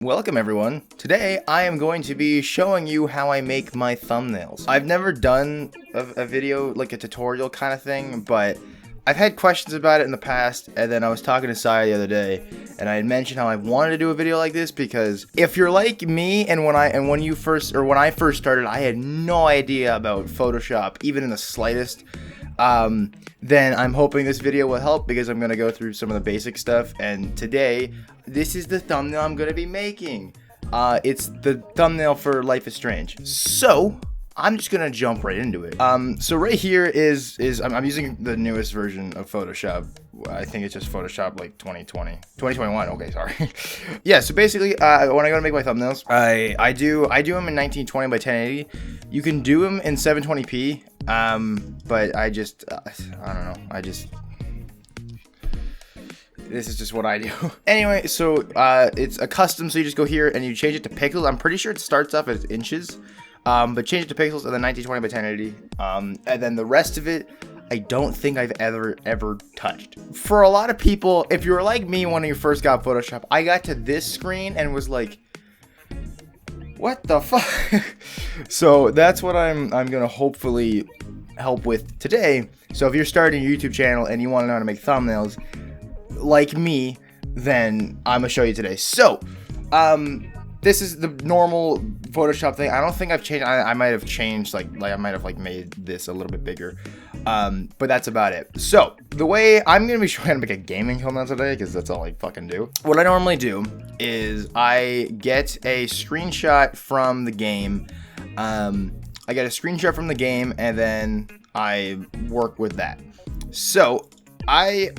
Welcome everyone. Today I am going to be showing you how I make my thumbnails. I've never done a video, like a tutorial kind of thing, but I've had questions about it in the past, and then I was talking to Sai the other day, and I had mentioned how I wanted to do a video like this because if you're like me, and when I first started, I had no idea about Photoshop, even in the slightest. Then I'm hoping this video will help because I'm going to go through some of the basic stuff, and today, this is the thumbnail I'm going to be making. It's the thumbnail for Life is Strange. So, I'm just going to jump right into it. So right here is I'm using the newest version of Photoshop. I think it's just Photoshop like 2021, okay, sorry. Yeah, so basically, when I go to make my thumbnails, I do them in 1920 by 1080. You can do them in 720p, but I don't know, this is just what I do. Anyway, so it's a custom, so you just go here and you change it to pixels. I'm pretty sure it starts off as inches, but change it to pixels and then 1920 by 1080. And then the rest of it, I don't think I've ever touched. For a lot of people, if you were like me when you first got Photoshop, I got to this screen and was like, what the fuck? So that's what I'm gonna hopefully help with today. So if you're starting a YouTube channel and you want to know how to make thumbnails, like me, then I'm gonna show you today. So, this is the normal Photoshop thing. I don't think I've changed. I might have changed, like I might have made this a little bit bigger, but that's about it. So the way I'm gonna be showing how to make a gaming thumbnail today, because that's all I fucking do. What I normally do is I get a screenshot from the game. I get a screenshot from the game, and then I work with that. So I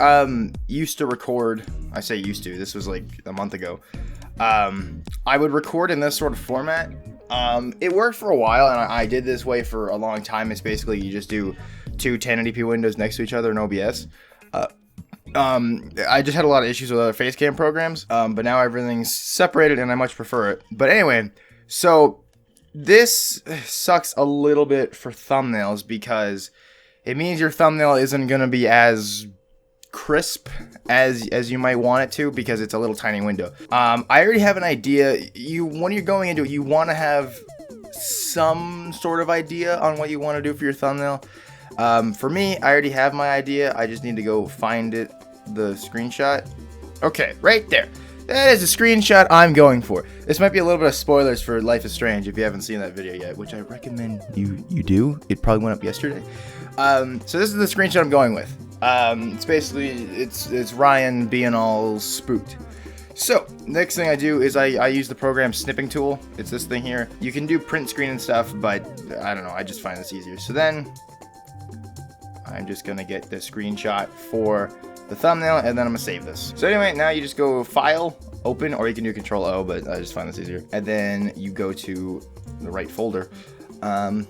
used to record. I say used to. This was like a month ago. I would record in this sort of format. It worked for a while, and I did this way for a long time. It's basically you just do two 1080p windows next to each other in OBS. I just had a lot of issues with other face cam programs, but now everything's separated, and I much prefer it. But anyway, so this sucks a little bit for thumbnails because it means your thumbnail isn't gonna be as crisp as you might want it to because it's a little tiny window. I already have an idea. When you're going into it, you want to have some sort of idea on what you want to do for your thumbnail. For me, I already have my idea. I just need to go find it, the screenshot. Okay, right there. That is a screenshot I'm going for. This might be a little bit of spoilers for Life is Strange if you haven't seen that video yet, which I recommend you do. It probably went up yesterday. So this is the screenshot I'm going with. It's basically, it's Ryan being all spooked. So, next thing I do is I use the program Snipping Tool. It's this thing here. You can do print screen and stuff, but I don't know, I just find this easier. So then, I'm just gonna get the screenshot for the thumbnail, and then I'm gonna save this. So anyway, now you just go File, Open, or you can do Control O, but I just find this easier. And then you go to the right folder, and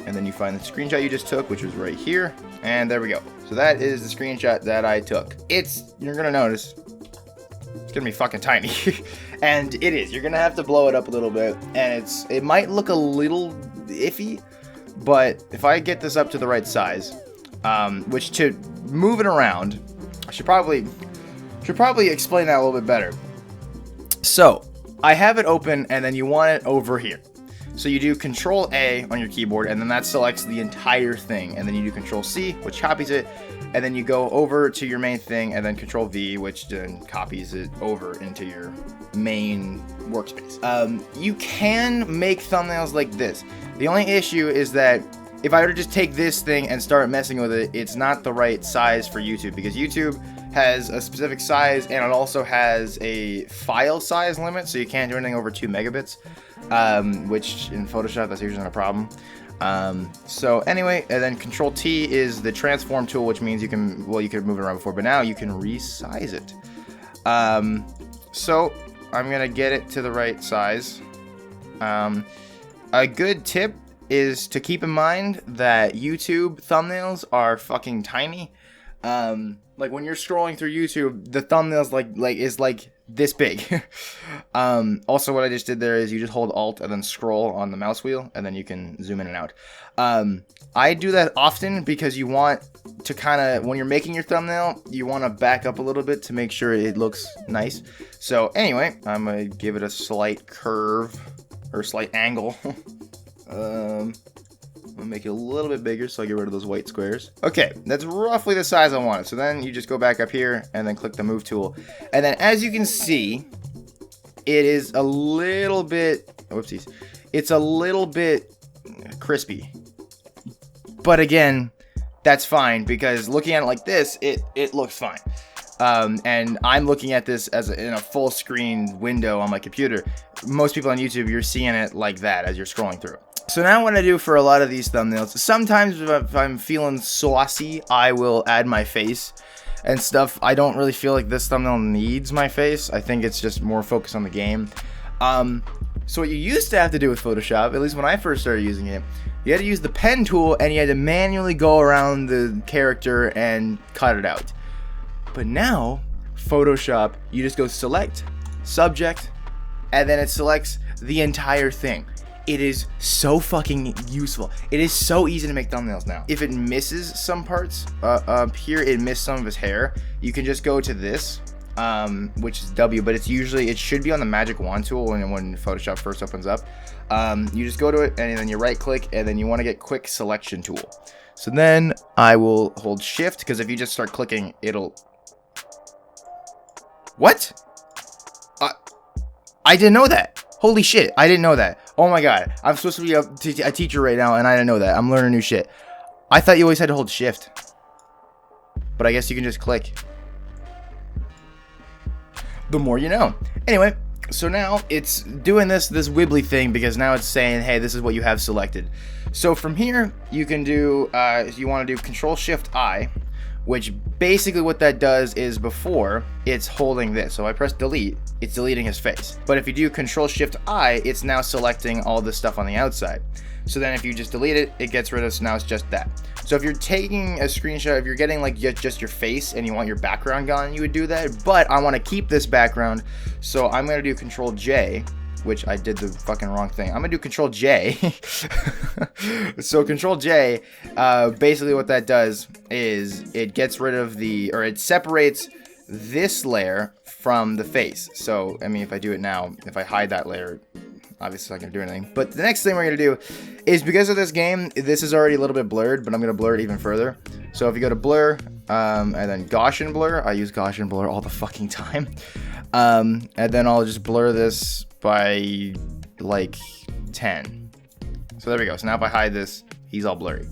then you find the screenshot you just took, which was right here, and there we go. So that is the screenshot that I took. You're gonna notice, it's gonna be fucking tiny. And it is. You're gonna have to blow it up a little bit, and it might look a little iffy, but if I get this up to the right size, which to move it around, I should probably explain that a little bit better. So, I have it open, and then you want it over here. So you do Control A on your keyboard, and then that selects the entire thing. And then you do Control C, which copies it. And then you go over to your main thing, and then Control V, which then copies it over into your main workspace. You can make thumbnails like this. The only issue is that if I were to just take this thing and start messing with it, it's not the right size for YouTube, because YouTube has a specific size, and it also has a file size limit, so you can't do anything over 2 megabits. Which in Photoshop, that's usually not a problem. So anyway, and then Control T is the transform tool, which means you can move it around before, but now you can resize it. So I'm gonna get it to the right size. A good tip is to keep in mind that YouTube thumbnails are fucking tiny. Like when you're scrolling through YouTube, the thumbnails is like this big. Also, what I just did there is you just hold Alt and then scroll on the mouse wheel, and then you can zoom in and out. I do that often because you want to kind of, when you're making your thumbnail, you want to back up a little bit to make sure it looks nice. So anyway, I'm going to give it a slight curve, or slight angle. I'm gonna make it a little bit bigger so I get rid of those white squares. Okay, that's roughly the size I want it. So then you just go back up here and then click the move tool. And then as you can see, it is a little bit, whoopsies, it's a little bit crispy. But again, that's fine because looking at it like this, it looks fine. And I'm looking at this as in a full screen window on my computer. Most people on YouTube, you're seeing it like that as you're scrolling through. So now what I do for a lot of these thumbnails, sometimes if I'm feeling saucy, I will add my face and stuff. I don't really feel like this thumbnail needs my face. I think it's just more focused on the game. So what you used to have to do with Photoshop, at least when I first started using it, you had to use the pen tool and you had to manually go around the character and cut it out. But now, Photoshop, you just go select, subject, and then it selects the entire thing. It is so fucking useful. It is so easy to make thumbnails now. If it misses some parts, up here it missed some of his hair, you can just go to this, which is W, but it's usually, it should be on the magic wand tool when Photoshop first opens up. You just go to it and then you right click and then you want to get quick selection tool. So then I will hold shift because if you just start clicking, it'll... What? I didn't know that. Holy shit, I didn't know that. Oh my god, I'm supposed to be a teacher right now and I didn't know that. I'm learning new shit. I thought you always had to hold shift. But I guess you can just click. The more you know. Anyway, so now it's doing this wibbly thing because now it's saying, hey, this is what you have selected. So from here, you can do, you want to do Control-Shift-I, which basically what that does is before, it's holding this. So I press delete, it's deleting his face. But if you do Control-Shift-I, it's now selecting all the stuff on the outside. So then if you just delete it, it gets rid of, so now it's just that. So if you're taking a screenshot, if you're getting like just your face and you want your background gone, you would do that. But I want to keep this background, so I'm going to do Control-J, which I did the fucking wrong thing. I'm going to do Control-J. So Control-J, basically what that does is it gets rid of the, or it separates this layer from the face. So, I mean, if I do it now, if I hide that layer, obviously it's not going to do anything. But the next thing we're going to do is, because of this game, this is already a little bit blurred, but I'm going to blur it even further. So if you go to blur, and then Gaussian blur, I use Gaussian blur all the fucking time. And then I'll just blur this by like 10. So there we go. So now if I hide this, he's all blurry.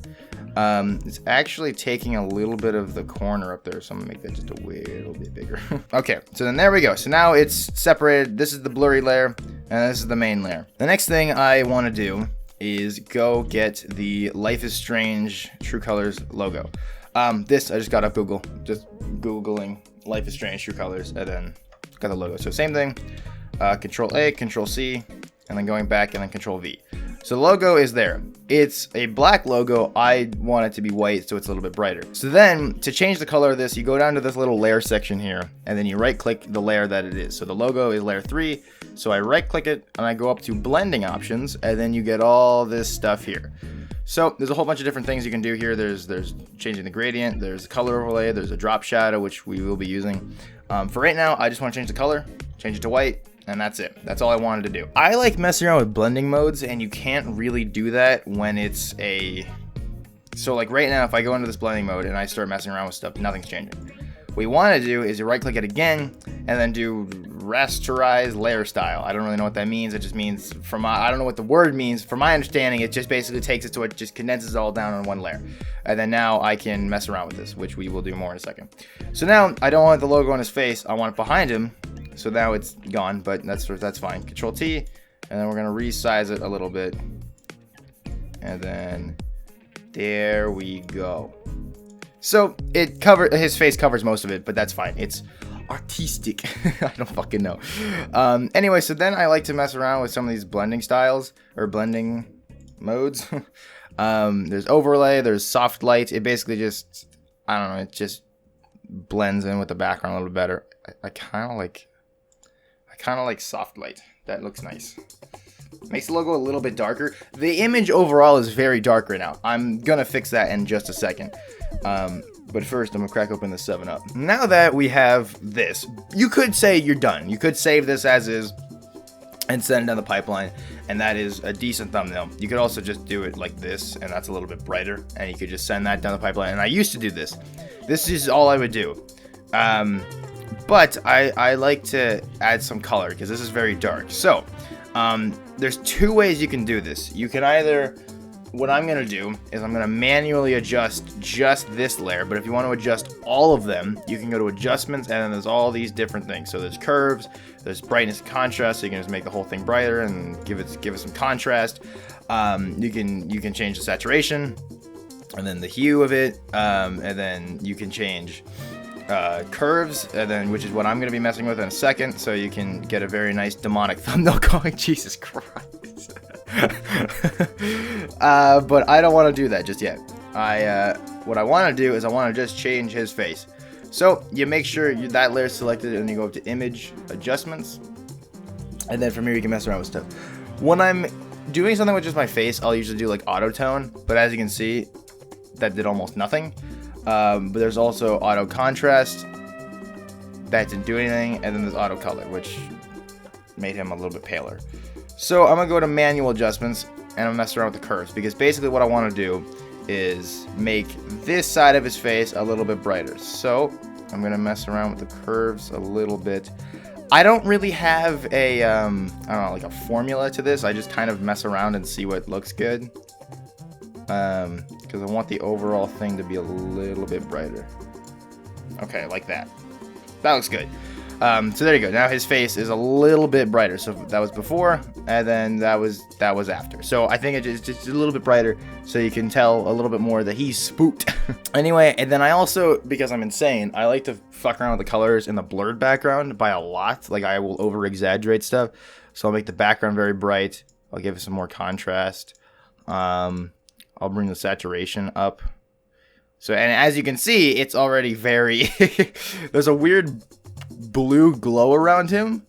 It's actually taking a little bit of the corner up there, so I'm gonna make that just a little bit bigger. Okay, so then there we go. So now it's separated. This is the blurry layer, and this is the main layer. The next thing I want to do is go get the Life is Strange True Colors logo. This I just got up Google, just Googling Life is Strange True Colors, and then got the logo. So same thing, Control A, Control C, and then going back and then Control V. So the logo is there. It's a black logo. I want it to be white so it's a little bit brighter. So then to change the color of this, you go down to this little layer section here and then you right click the layer that it is. So the logo is layer 3. So I right click it and I go up to blending options and then you get all this stuff here. So there's a whole bunch of different things you can do here. There's changing the gradient, there's a color overlay, there's a drop shadow, which we will be using. For right now, I just want to change the color, change it to white, and that's it. That's all I wanted to do. I like messing around with blending modes, and you can't really do that when it's a... So like right now, if I go into this blending mode and I start messing around with stuff, nothing's changing. What you want to do is you right click it again and then do Rasterize layer style. I don't really know what that means. It just means, I don't know what the word means. From my understanding, it just basically takes it to it just condenses it all down on one layer. And then now I can mess around with this, which we will do more in a second. So now I don't want the logo on his face. I want it behind him. So now it's gone, but that's fine. Control T, and then we're gonna resize it a little bit. And then there we go. So his face covers most of it, but that's fine. It's artistic. I don't fucking know. Anyway, so then I like to mess around with some of these blending styles or blending modes. There's overlay, there's soft light. It basically just, I don't know, it just blends in with the background a little better. I kind of like, I kind of like soft light. That looks nice. Makes the logo a little bit darker. The image overall is very dark right now. I'm gonna fix that in just a second. But first, I'm gonna crack open the 7-Up. Now that we have this, you could say you're done. You could save this as is and send it down the pipeline, and that is a decent thumbnail. You could also just do it like this, and that's a little bit brighter, and you could just send that down the pipeline. And I used to do this. This is all I would do. But I like to add some color because this is very dark. So there's two ways you can do this. You can either, what I'm going to do is I'm going to manually adjust just this layer, but if you want to adjust all of them, you can go to adjustments, and then there's all these different things. So there's curves, there's brightness and contrast, so you can just make the whole thing brighter and give it some contrast. You can change the saturation and then the hue of it, and then you can change curves, and then which is what I'm going to be messing with in a second, so you can get a very nice demonic thumbnail going. Jesus Christ. But I don't want to do that just yet. What I want to do is I want to just change his face. So you make sure that layer is selected, and you go up to image adjustments, and then from here you can mess around with stuff. When I'm doing something with just my face, I'll usually do like auto tone, but as you can see, that did almost nothing. But there's also auto contrast, that didn't do anything, and then there's auto color, which made him a little bit paler. So I'm gonna go to manual adjustments, and I'm gonna mess around with the curves, because basically what I want to do is make this side of his face a little bit brighter. So I'm gonna mess around with the curves a little bit. I don't really have a I don't know, like a formula to this. I just kind of mess around and see what looks good. Because I want the overall thing to be a little bit brighter. Okay, like that. That looks good. So there you go. Now his face is a little bit brighter. So that was before, and then that was after. So I think it's just a little bit brighter, so you can tell a little bit more that he's spooked. Anyway, and then I also, because I'm insane, I like to fuck around with the colors in the blurred background by a lot. Like, I will over exaggerate stuff. So I'll make the background very bright. I'll give it some more contrast. I'll bring the saturation up. So, and as you can see, it's already very, there's a weird blue glow around him,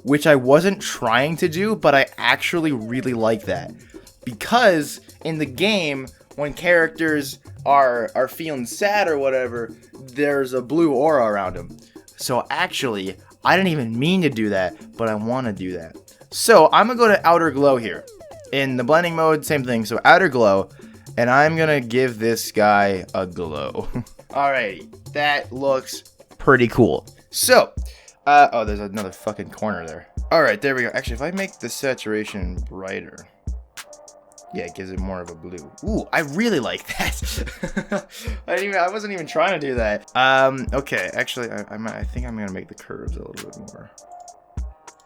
which I wasn't trying to do, but I actually really like that. Because in the game, when characters are feeling sad or whatever, there's a blue aura around them. So actually, I didn't even mean to do that, but I want to do that. So I'm going to go to outer glow here. In the blending mode, same thing. So outer glow, and I'm going to give this guy a glow. Alrighty, that looks pretty cool. So, oh, there's another fucking corner there. Alright, there we go. Actually, if I make the saturation brighter, yeah, it gives it more of a blue. Ooh, I really like that. I wasn't even trying to do that. Okay, actually, I think I'm going to make the curves a little bit more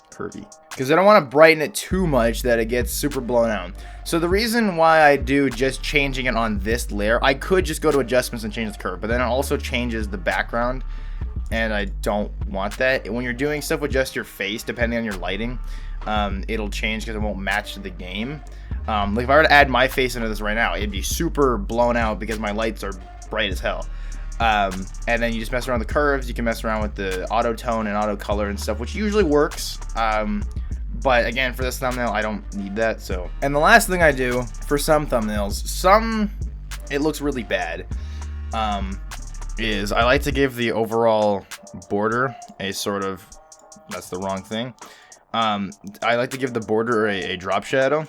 curvy, because I don't want to brighten it too much that it gets super blown out. So the reason why I do just changing it on this layer, I could just go to adjustments and change the curve, but then it also changes the background, and I don't want that. When you're doing stuff with just your face, depending on your lighting, it'll change because it won't match the game. Like if I were to add my face into this right now, it'd be super blown out because my lights are bright as hell. And then you just mess around with the curves. You can mess around with the auto tone and auto color and stuff, which usually works. But again, for this thumbnail, I don't need that. So, and the last thing I do for some thumbnails, it looks really bad, is I like to give the overall border a sort of, that's the wrong thing. I like to give the border a drop shadow.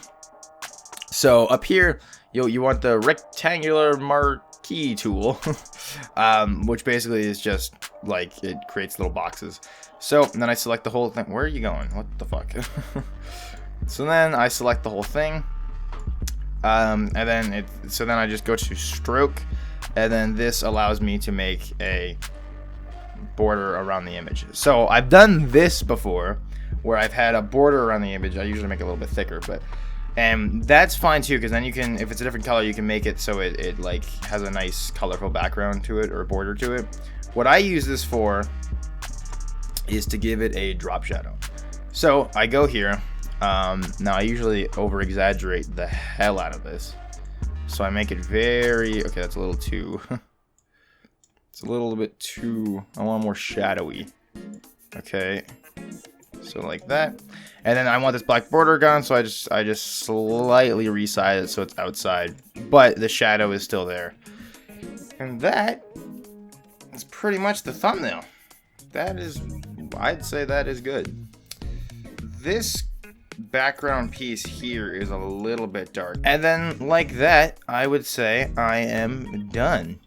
So up here, you want the rectangular Marquee tool, which basically is just like, it creates little boxes. So then I select the whole thing. Where are you going? What the fuck? So then I select the whole thing, and then then I just go to stroke, and then this allows me to make a border around the image. So I've done this before, where I've had a border around the image. I usually make it a little bit thicker, but and that's fine too, because then you can, if it's a different color, you can make it so it like has a nice colorful background to it or border to it. What I use this for is to give it a drop shadow. So I go here. Now I usually over exaggerate the hell out of this, so I make it very, okay, that's a little too it's a little bit too, I want more shadowy. Okay, So like that. And then I want this black border gone, so I just slightly resize it so it's outside, but the shadow is still there. And that is pretty much the thumbnail. That is, I'd say that is good. This background piece here is a little bit dark. And then like that, I would say I am done.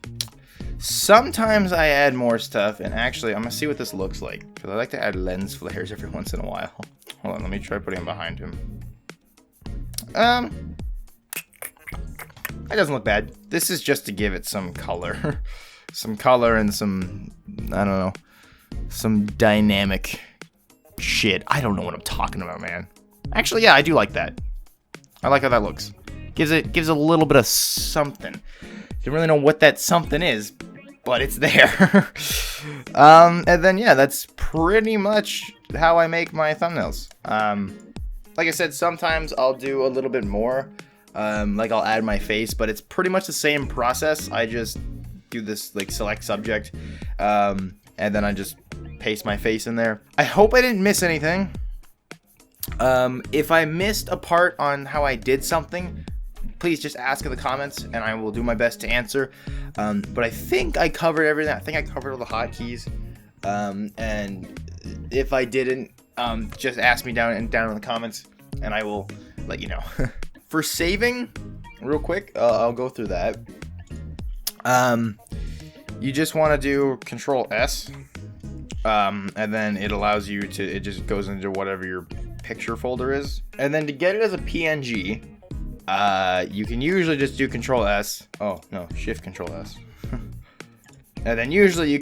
Sometimes I add more stuff, and actually I'm gonna see what this looks like, because I like to add lens flares every once in a while. Hold on, let me try putting him behind him. That doesn't look bad. This is just to give it some color. Some color and some, I don't know, some dynamic shit. I don't know what I'm talking about, man. Actually, yeah, I do like that. I like how that looks. Gives a little bit of something. Don't really know what that something is, but it's there. And then yeah, that's pretty much how I make my thumbnails. Like I said, sometimes I'll do a little bit more. Like I'll add my face, but it's pretty much the same process. I just do this like select subject, and then I just paste my face in there. I hope I didn't miss anything. If I missed a part on how I did something, please just ask in the comments and I will do my best to answer. But I think I covered everything. I think I covered all the hotkeys. And if I didn't, just ask me down in the comments and I will let you know. For saving, real quick, I'll go through that. You just want to do Control S, and then it allows you to, it just goes into whatever your picture folder is. And then to get it as a PNG, you can usually just do Control S. Oh no, Shift Control S. And then usually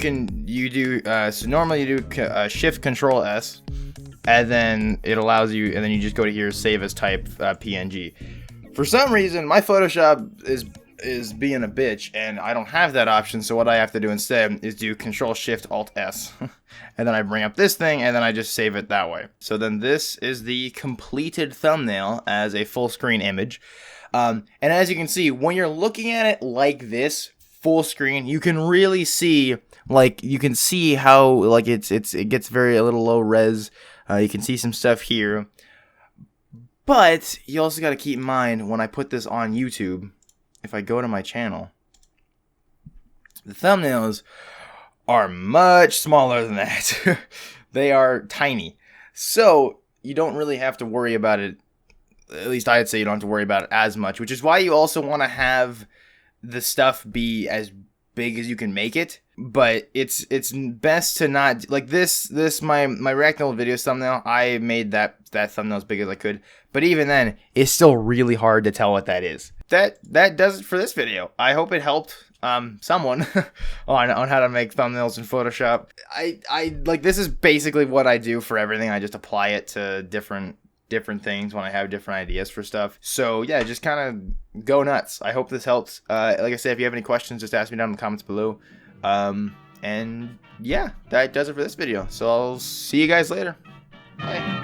so normally you do Shift Control S, and then it allows you, and then you just go to here, Save as Type PNG. For some reason, my Photoshop is being a bitch, and I don't have that option. So what I have to do instead is do Control Shift Alt S, and then I bring up this thing, and then I just save it that way. So then this is the completed thumbnail as a full screen image. And as you can see, when you're looking at it like this, full screen, you can really see, like, you can see how, like, it gets very a little low res. You can see some stuff here. But you also got to keep in mind, when I put this on YouTube, if I go to my channel, the thumbnails are much smaller than that. They are tiny. So you don't really have to worry about it. At least I'd say you don't have to worry about it as much, which is why you also want to have the stuff be as big as you can make it. But it's best to not, like this my Reactable Videos thumbnail, I made that thumbnail as big as I could. But even then, it's still really hard to tell what that is. That does it for this video. I hope it helped someone on how to make thumbnails in Photoshop. I like, this is basically what I do for everything. I just apply it to different things when I have different ideas for stuff. So yeah, just kind of go nuts. I hope this helps. Like I said, if you have any questions, just ask me down in the comments below. And yeah, that does it for this video. So I'll see you guys later. Bye.